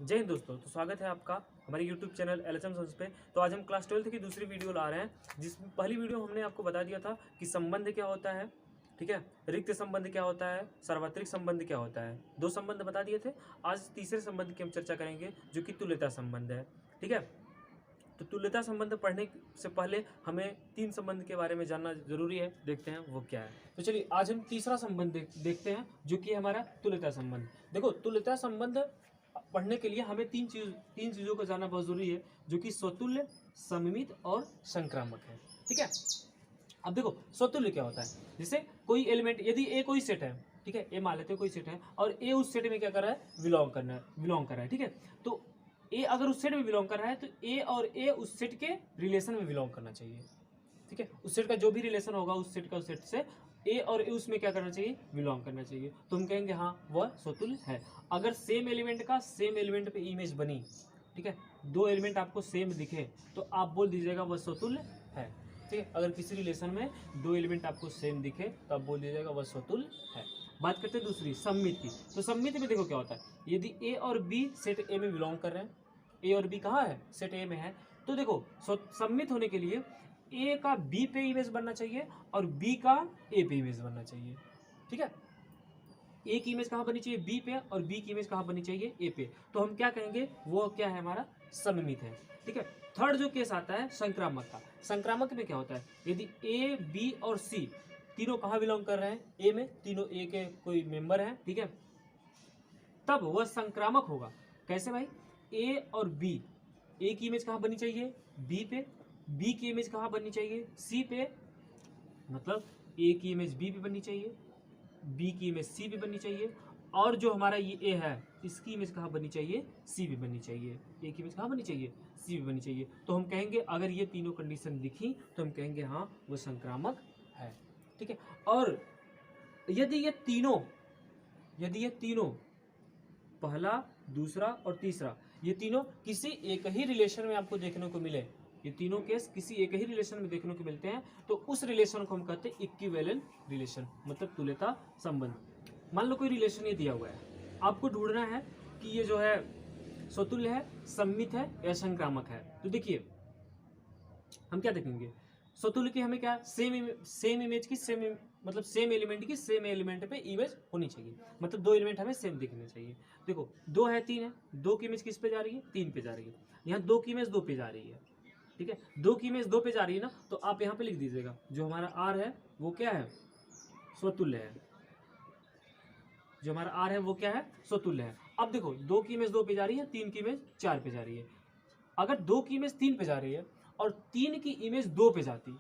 जय हिंद दोस्तों। तो स्वागत है आपका हमारे YouTube चैनल एलएचएम सॉन्स पे। तो आज हम क्लास 12th की दूसरी वीडियो ला रहे हैं, जिसमें पहली वीडियो हमने आपको बता दिया था कि संबंध क्या होता है, ठीक है, रिक्त संबंध क्या होता है, सार्वत्रिक संबंध क्या होता है। दो संबंध बता दिए थे। आज तीसरे संबंध की हम चर्चा करेंगे जो कि तुल्यता संबंध है, ठीक है। तो तुल्यता संबंध पढ़ने से पहले हमें तीन संबंध के बारे में जानना जरूरी है। देखते हैं वो क्या है। तो चलिए आज हम तीसरा संबंध देखते हैं जो कि हमारा तुल्यता संबंध। देखो, तुल्यता संबंध पढ़ने के लिए हमें तीन चीज़ों को जानना बहुत जरूरी है, जो कि स्वतुल्य, सममित और संक्रामक है, ठीक है। अब देखो, स्वतुल्य क्या होता है। जैसे कोई एलिमेंट, यदि ए कोई सेट है, ठीक है, ए मान लेते हैं कोई सेट है और ए उस सेट में क्या कर रहा है, बिलोंग कर रहा है, ठीक है। तो ए अगर उस सेट में बिलोंग कर रहा है तो ए और ए उस सेट के रिलेशन में बिलोंग करना चाहिए, ठीक है। उस सेट का जो भी रिलेशन होगा उस सेट का उस सेट से ए और ए उसमें क्या करना चाहिए, बिलोंग करना चाहिए। तो हम कहेंगे हाँ वह स्वतुल्य है। अगर सेम एलिमेंट का सेम एलिमेंट पे इमेज बनी, ठीक है, दो एलिमेंट आपको सेम दिखे तो आप बोल दीजिएगा वह स्वतुल्य है, ठीक है। अगर किसी रिलेशन में दो एलिमेंट आपको सेम दिखे तो आप बोल दीजिएगा वह स्वतुल्य है। बात करते हैं दूसरी, सममित की। तो सममित में देखो क्या होता है, यदि ए और बी सेट ए में बिलोंग कर रहे हैं, ए और बी कहाँ है, सेट ए में है, तो देखो सममित होने के लिए ए का बी पे इमेज बनना चाहिए और बी का ए पे इमेज बनना चाहिए, ठीक है। ए की इमेज कहाँ बननी चाहिए, बी पे, और बी की इमेज कहाँ बननी चाहिए, ए पे। तो हम क्या कहेंगे, वो क्या है, हमारा सममित है, ठीक है। थर्ड जो केस आता है संक्रामक का। संक्रामक में क्या होता है, यदि ए बी और सी तीनों कहाँ बिलोंग कर रहे हैं, ए में, तीनों ए के कोई मेंबर हैं, ठीक है, तब वह संक्रामक होगा। कैसे भाई, ए और बी, ए की इमेज कहाँ बननी चाहिए, बी पे, बी की इमेज कहाँ बननी चाहिए, सी पे, मतलब ए की इमेज बी पे बननी चाहिए, बी की इमेज सी पे बननी चाहिए, और जो हमारा ये ए है इसकी इमेज कहाँ बननी चाहिए, सी पे बननी चाहिए। ए की इमेज कहाँ बननी चाहिए, सी पे बननी चाहिए। तो हम कहेंगे अगर ये तीनों कंडीशन दिखी तो हम कहेंगे हाँ वो संक्रामक है, ठीक है। और यदि ये तीनों पहला, दूसरा और तीसरा, ये तीनों किसी एक ही रिलेशन में आपको देखने को मिले, ये तीनों केस किसी एक ही रिलेशन में देखने को मिलते हैं, तो उस रिलेशन को हम कहते हैं इक्विवेलेंट रिलेशन, मतलब तुल्यता संबंध। मान लो कोई रिलेशन ये दिया हुआ है, आपको ढूंढना है कि ये जो है स्वतुल्य है, सममित है या संक्रामक है। तो देखिए हम क्या देखेंगे, स्वतुल्य की हमें क्या, सेम इमेज की मतलब सेम एलिमेंट की सेम एलिमेंट पे इमेज होनी चाहिए, मतलब दो एलिमेंट हमें सेम दिखने चाहिए। देखो दो है, तीन है, दो की इमेज किस पे जा रही है, तीन पे जा रही है। यहाँ दो की इमेज दो पे जा रही है, ठीक है, दो की इमेज दो पे जा रही है ना, तो आप यहाँ पे लिख दीजिएगा जो हमारा आर है वो क्या है, स्वतुल्य है। जो हमारा आर है वो क्या है, स्वतुल्य है। अब देखो दो की इमेज दो पे जा रही है, तीन की इमेज चार पे जा रही है। अगर दो की इमेज तीन पे जा रही है और तीन की इमेज दो पे जाती,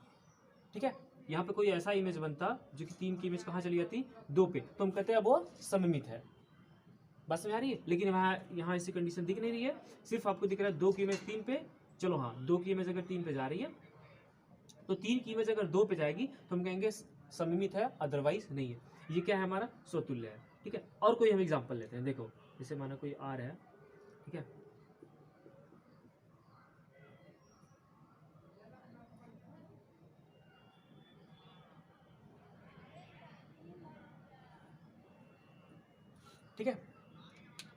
ठीक है, यहाँ पे कोई ऐसा इमेज बनता जो कि तीन की इमेज कहाँ चली जाती, दो पे, तो हम कहते हैं वो सममित है। बात समझ आ रही है। लेकिन यहाँ ऐसी कंडीशन दिख नहीं रही है, सिर्फ आपको दिख रहा है दो की इमेज तीन पे। चलो हाँ, दो की इमेज अगर तीन पे जा रही है तो तीन की इमेज अगर दो पे जाएगी तो हम कहेंगे सममित है, अदरवाइज नहीं है। ये क्या है, हमारा स्वतुल्य है, ठीक है। और कोई हम एग्जाम्पल लेते हैं। देखो जैसे माना कोई आर है, ठीक है, ठीक है,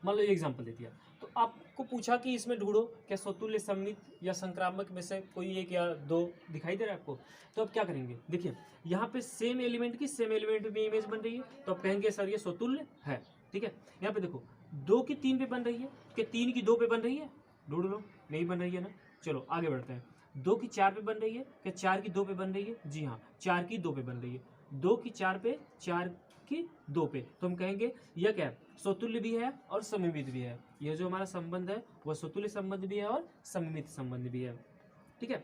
मान लो ये एग्जाम्पल दे दिया, तो आपको पूछा कि इसमें ढूंढो क्या स्वतुल्य, सममित या संक्रामक में से कोई एक या दो दिखाई दे रहा है आपको। तो अब क्या करेंगे, देखिए यहाँ पे सेम एलिमेंट की सेम एलिमेंट में इमेज बन रही है, तो आप कहेंगे सर ये स्वतुल्य है, ठीक है। यहाँ पे देखो दो की तीन पे बन रही है, क्या तीन की दो पे बन रही है, ढूंढ लो, नहीं बन रही है ना। चलो आगे बढ़ते हैं। दो की चार पे बन रही है, क्या चार की दो पे बन रही है, जी हाँ चार की दो पे बन रही है। दो की चार पे, चार की दो पे, तो हम कहेंगे यह क्या है, स्वतुल्य भी है और सममित भी है। यह जो हमारा संबंध है वह स्वतुल्य संबंध भी है और सममित संबंध भी है, ठीक है।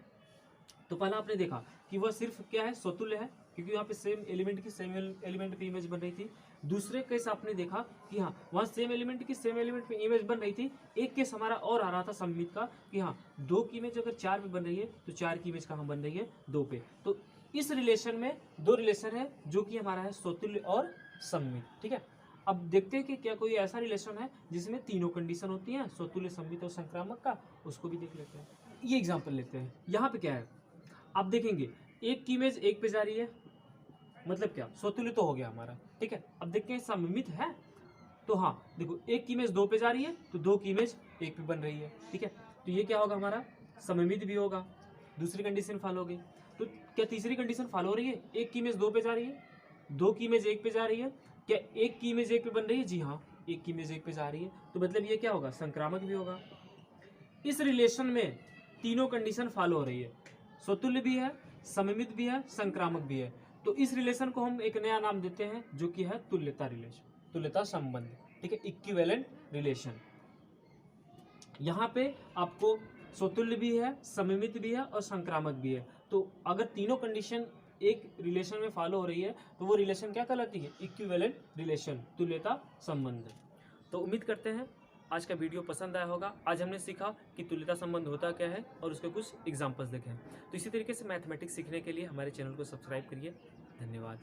तो पहला आपने देखा कि वह सिर्फ क्या है, स्वतुल्य है, क्योंकि यहाँ पे सेम एलिमेंट की सेम एलिमेंट पे इमेज बन रही थी। दूसरे केस आपने देखा कि हाँ वहाँ सेम एलिमेंट की सेम एलिमेंट पे इमेज बन रही थी। एक केस हमारा और आ रहा था सममित का कि हाँ दो की इमेज अगर चार पे बन रही है तो चार की इमेज कहाँ बन रही है, दो पे। तो इस रिलेशन में दो रिलेशन है जो कि हमारा है स्वतुल्य और सममित, ठीक है। अब देखते हैं कि क्या कोई ऐसा रिलेशन है जिसमें तीनों कंडीशन होती हैं, स्वतुल्य, सममित और संक्रामक का, उसको भी देख लेते हैं। ये एग्जांपल लेते हैं। यहाँ पे क्या है, आप देखेंगे एक की इमेज एक पे जा रही है, मतलब क्या, स्वतुल्य तो हो गया हमारा, ठीक है। अब देखते हैं सममित है, तो हाँ देखो, एक की इमेज 2 पे जा रही है तो 2 की इमेज 1 पे बन रही है, ठीक है। तो ये क्या होगा हमारा, सममित भी होगा, दूसरी कंडीशन फॉलो होगी। तो क्या तीसरी कंडीशन फॉलो हो रही है, एक की इमेज 2 पे जा रही है, 2 की इमेज 1 पे जा रही है, क्या एक की इमेज 1 पे बन रही है, जी हाँ एक की इमेज 1 पे जा रही है, तो मतलब ये क्या होगा, संक्रामक भी होगा। इस रिलेशन में तीनों कंडीशन फॉलो हो रही है, स्वतुल्य भी है, सममित भी है, संक्रामक भी है। तो इस रिलेशन को हम एक नया नाम देते हैं जो कि है तुल्यता रिलेशन, तुल्यता संबंध, ठीक है, इक्विवेलेंट रिलेशन। यहाँ पे आपको स्वतुल्य भी है, सममित भी है और संक्रामक भी है। तो अगर तीनों कंडीशन एक रिलेशन में फॉलो हो रही है तो वो रिलेशन क्या कहलाती है, इक्विवेलेंट रिलेशन, तुल्यता संबंध। तो उम्मीद करते हैं आज का वीडियो पसंद आया होगा। आज हमने सीखा कि तुल्यता संबंध होता क्या है और उसके कुछ एग्जांपल्स देखे हैं। तो इसी तरीके से मैथमेटिक्स सीखने के लिए हमारे चैनल को सब्सक्राइब करिए। धन्यवाद।